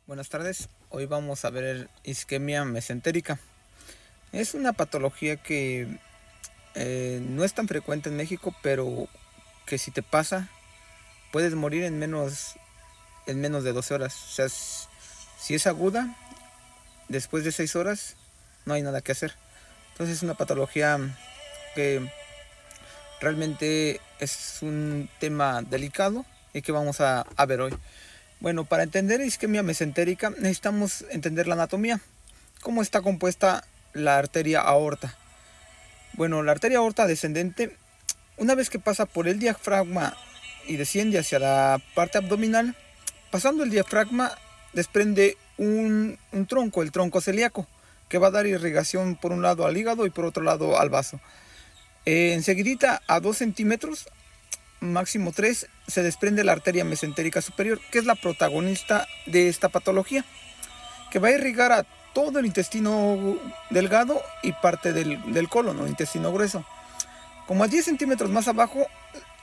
Buenas tardes, hoy vamos a ver isquemia mesentérica. Es una patología que no es tan frecuente en México, pero que si te pasa puedes morir en menos de 12 horas. O sea, si es aguda, después de 6 horas no hay nada que hacer. Entonces es una patología que realmente es un tema delicado y que vamos a ver hoy. Bueno, para entender isquemia mesentérica necesitamos entender la anatomía. ¿Cómo está compuesta la arteria aorta? Bueno, la arteria aorta descendente, una vez que pasa por el diafragma y desciende hacia la parte abdominal, pasando el diafragma desprende un tronco, el tronco celíaco, que va a dar irrigación por un lado al hígado y por otro lado al vaso. Enseguidita, a 2 centímetros, máximo 3, se desprende la arteria mesentérica superior, que es la protagonista de esta patología, que va a irrigar a todo el intestino delgado y parte del colon o intestino grueso. Como a 10 centímetros más abajo,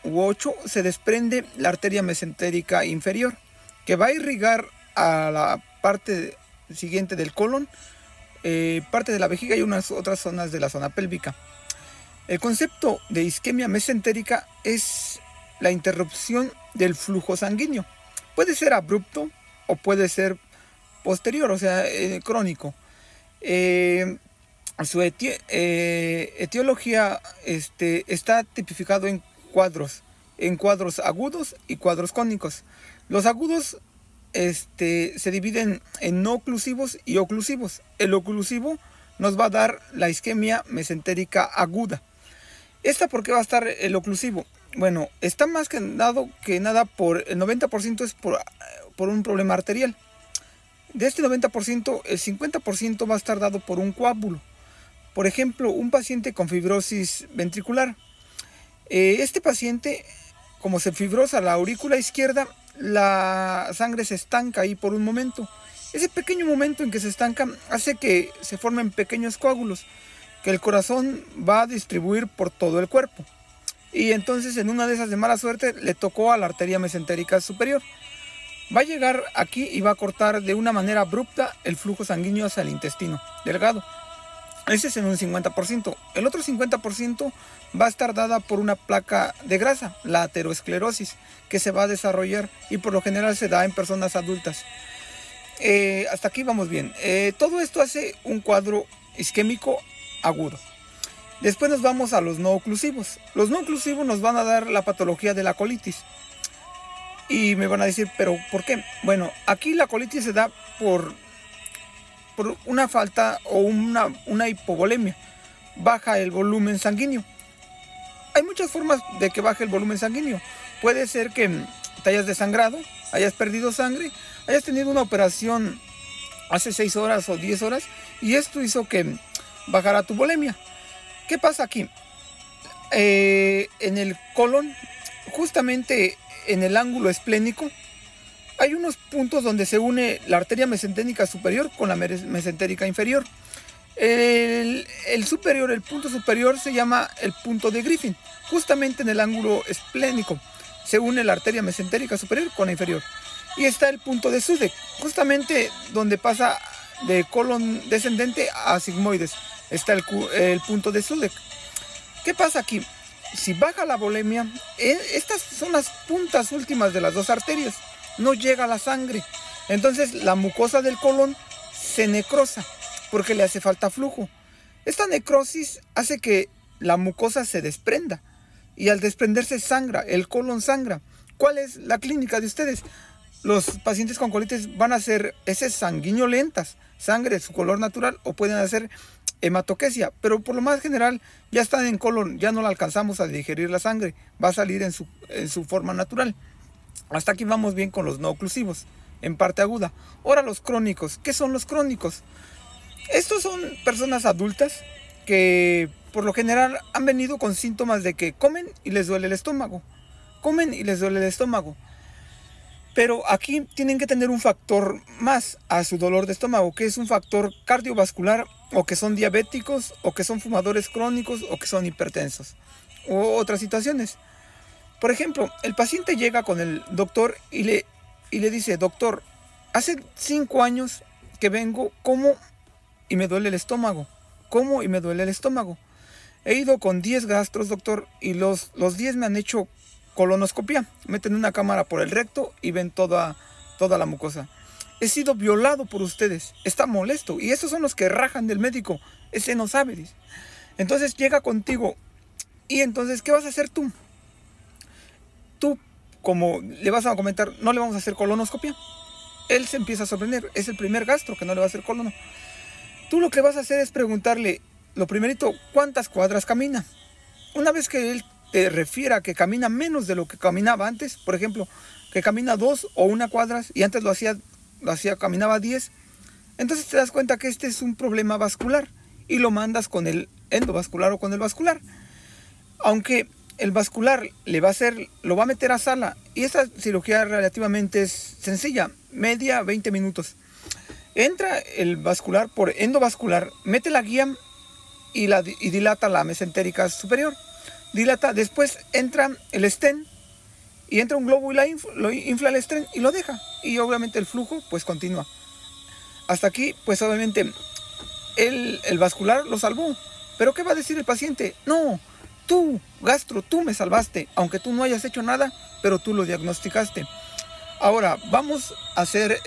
u 8, se desprende la arteria mesentérica inferior, que va a irrigar a la parte siguiente del colon, parte de la vejiga y unas otras zonas de la zona pélvica. El concepto de isquemia mesentérica es la interrupción del flujo sanguíneo. Puede ser abrupto o puede ser posterior, o sea, crónico. Su etiología está tipificado en cuadros agudos y cuadros crónicos. Los agudos se dividen en no oclusivos y oclusivos. El oclusivo nos va a dar la isquemia mesentérica aguda. ¿Esta por qué va a estar el oclusivo? Bueno, está más que nada por el 90% es por un problema arterial. De este 90%, el 50% va a estar dado por un coágulo. Por ejemplo, un paciente con fibrosis ventricular. Este paciente, como se fibrosa la aurícula izquierda, la sangre se estanca ahí por un momento. Ese pequeño momento en que se estanca hace que se formen pequeños coágulos que el corazón va a distribuir por todo el cuerpo. Y entonces, en una de esas de mala suerte, le tocó a la arteria mesentérica superior. Va a llegar aquí y va a cortar de una manera abrupta el flujo sanguíneo hacia el intestino delgado. Ese es en un 50%. El otro 50% va a estar dada por una placa de grasa, la aterosclerosis, que se va a desarrollar y por lo general se da en personas adultas. Hasta aquí vamos bien. Todo esto hace un cuadro isquémico agudo. Después nos vamos a los no oclusivos. Los no oclusivos nos van a dar la patología de la colitis. Y me van a decir, ¿pero por qué? Bueno, aquí la colitis se da por una falta o una hipovolemia. Baja el volumen sanguíneo. Hay muchas formas de que baje el volumen sanguíneo. Puede ser que te hayas desangrado, hayas perdido sangre, hayas tenido una operación hace 6 horas o 10 horas y esto hizo que bajara tu volemia. ¿Qué pasa aquí? En el colon, justamente en el ángulo esplénico, hay unos puntos donde se une la arteria mesentérica superior con la mesentérica inferior. El superior, el punto superior se llama el punto de Griffin. Justamente en el ángulo esplénico se une la arteria mesentérica superior con la inferior. Y está el punto de Sudeck, justamente donde pasa de colon descendente a sigmoides. Está el punto de Sudeck. ¿Qué pasa aquí? Si baja la volemia, estas son las puntas últimas de las dos arterias. No llega la sangre. Entonces la mucosa del colon se necrosa porque le hace falta flujo. Esta necrosis hace que la mucosa se desprenda. Y al desprenderse sangra, el colon sangra. ¿Cuál es la clínica de ustedes? Los pacientes con colitis van a hacer heces sanguinolentas, sangre de su color natural, o pueden hacer hematoquesia, pero por lo más general ya están en colon, ya no la alcanzamos a digerir la sangre, va a salir en su forma natural. Hasta aquí vamos bien con los no oclusivos, en parte aguda. Ahora los crónicos. ¿Qué son los crónicos? Estos son personas adultas que por lo general han venido con síntomas de que comen y les duele el estómago. Comen y les duele el estómago. Pero aquí tienen que tener un factor más a su dolor de estómago, que es un factor cardiovascular, o que son diabéticos, o que son fumadores crónicos, o que son hipertensos, o otras situaciones. Por ejemplo, el paciente llega con el doctor y le dice, doctor, hace 5 años que vengo, como y me duele el estómago. Como y me duele el estómago. He ido con 10 gastros, doctor, y los 10 me han hecho colonoscopia. Meten una cámara por el recto y ven toda la mucosa. He sido violado por ustedes. Está molesto. Y esos son los que rajan del médico. Ese no sabe, dice. Entonces llega contigo. Y entonces, ¿qué vas a hacer tú? Tú, como le vas a comentar, no le vamos a hacer colonoscopia. Él se empieza a sorprender. Es el primer gastro que no le va a hacer colono. Tú lo que vas a hacer es preguntarle, lo primerito, ¿cuántas cuadras camina? Una vez que él te refiera que camina menos de lo que caminaba antes, por ejemplo, que camina 2 o 1 cuadras y antes caminaba 10, entonces te das cuenta que este es un problema vascular y lo mandas con el endovascular o con el vascular. Aunque el vascular lo va a meter a sala, y esta cirugía relativamente es sencilla, media 20 minutos. Entra el vascular por endovascular, mete la guía y dilata la mesentérica superior. Dilata, después entra el stent y entra un globo y lo infla el stent y lo deja. Y obviamente el flujo pues continúa. Hasta aquí pues obviamente el vascular lo salvó. Pero ¿qué va a decir el paciente? No, tú, gastro, tú me salvaste, aunque tú no hayas hecho nada, pero tú lo diagnosticaste. Ahora vamos a hacer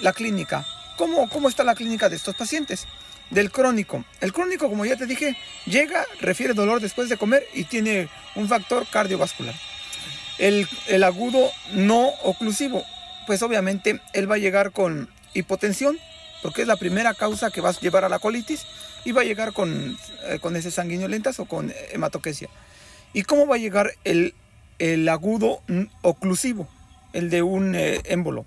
la clínica. ¿Cómo está la clínica de estos pacientes? Del crónico. El crónico, como ya te dije, llega, refiere dolor después de comer y tiene un factor cardiovascular. El agudo no oclusivo, pues obviamente él va a llegar con hipotensión, porque es la primera causa que va a llevar a la colitis, y va a llegar con heces sanguinolentas o con hematoquesia. ¿Y cómo va a llegar el agudo oclusivo? El de un émbolo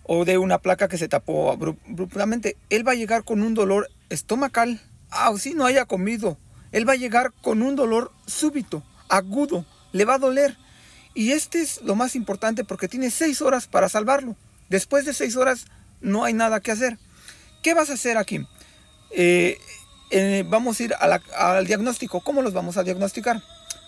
o de una placa que se tapó abruptamente. Él va a llegar con un dolor estomacal, si no haya comido. Él va a llegar con un dolor súbito, agudo, le va a doler. Y este es lo más importante porque tiene 6 horas para salvarlo. Después de 6 horas no hay nada que hacer. ¿Qué vas a hacer aquí? Vamos a ir al diagnóstico. ¿Cómo los vamos a diagnosticar?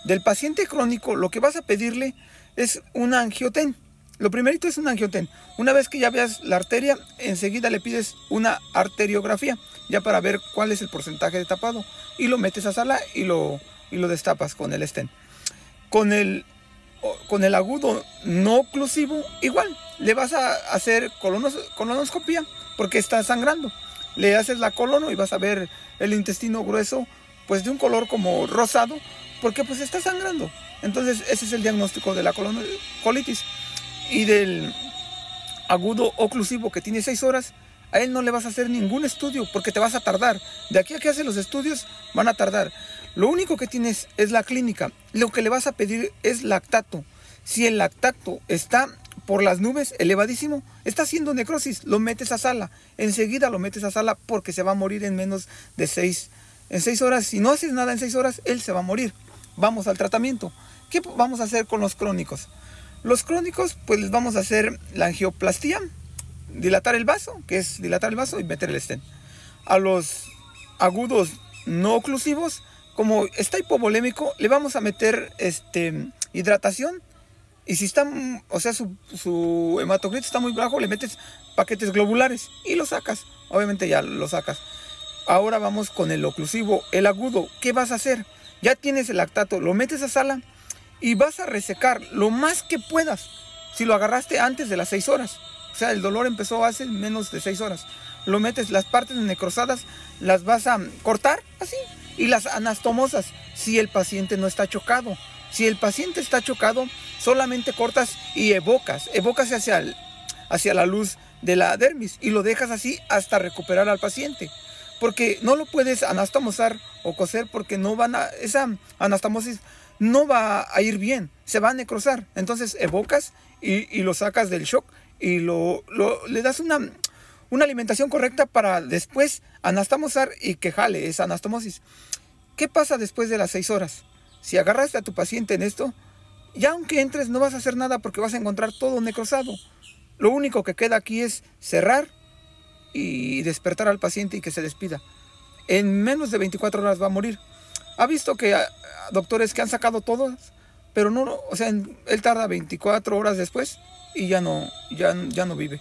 Del paciente crónico lo que vas a pedirle es un angioten. Lo primerito es un angioten. Una vez que ya veas la arteria, enseguida le pides una arteriografía, ya para ver cuál es el porcentaje de tapado. Y lo metes a sala y lo destapas con el stent. Con el agudo no oclusivo, igual. Le vas a hacer colonoscopia porque está sangrando. Le haces la colono y vas a ver el intestino grueso, pues de un color como rosado, porque pues está sangrando. Entonces ese es el diagnóstico de la colitis. Y del agudo oclusivo que tiene 6 horas, a él no le vas a hacer ningún estudio porque te vas a tardar. De aquí a que hace los estudios van a tardar. Lo único que tienes es la clínica. Lo que le vas a pedir es lactato. Si el lactato está por las nubes, elevadísimo, está haciendo necrosis, lo metes a sala. Enseguida lo metes a sala porque se va a morir en menos de 6 horas. Si no haces nada en 6 horas, él se va a morir. Vamos al tratamiento. ¿Qué vamos a hacer con los crónicos? Los crónicos, pues les vamos a hacer la angioplastía, dilatar el vaso, que es dilatar el vaso y meter el stent. A los agudos no oclusivos, como está hipovolémico, le vamos a meter hidratación. Y si está, o sea, su hematocrito está muy bajo, le metes paquetes globulares y lo sacas. Obviamente ya lo sacas. Ahora vamos con el oclusivo, el agudo. ¿Qué vas a hacer? Ya tienes el lactato, lo metes a sala y vas a resecar lo más que puedas. Si lo agarraste antes de las 6 horas. O sea, el dolor empezó hace menos de 6 horas. Lo metes, las partes necrosadas las vas a cortar así. Y las anastomosas, si el paciente no está chocado. Si el paciente está chocado, solamente cortas y evocas hacia la luz de la dermis y lo dejas así hasta recuperar al paciente. Porque no lo puedes anastomosar o coser porque esa anastomosis no va a ir bien, se va a necrosar. Entonces evocas y lo sacas del shock y le das una alimentación correcta para después anastomosar y que jale esa anastomosis. ¿Qué pasa después de las 6 horas? Si agarraste a tu paciente en esto, ya aunque entres no vas a hacer nada porque vas a encontrar todo necrosado. Lo único que queda aquí es cerrar y despertar al paciente y que se despida. En menos de 24 horas va a morir. ¿Ha visto que doctores que han sacado todos pero no, o sea, él tarda 24 horas después y ya no vive.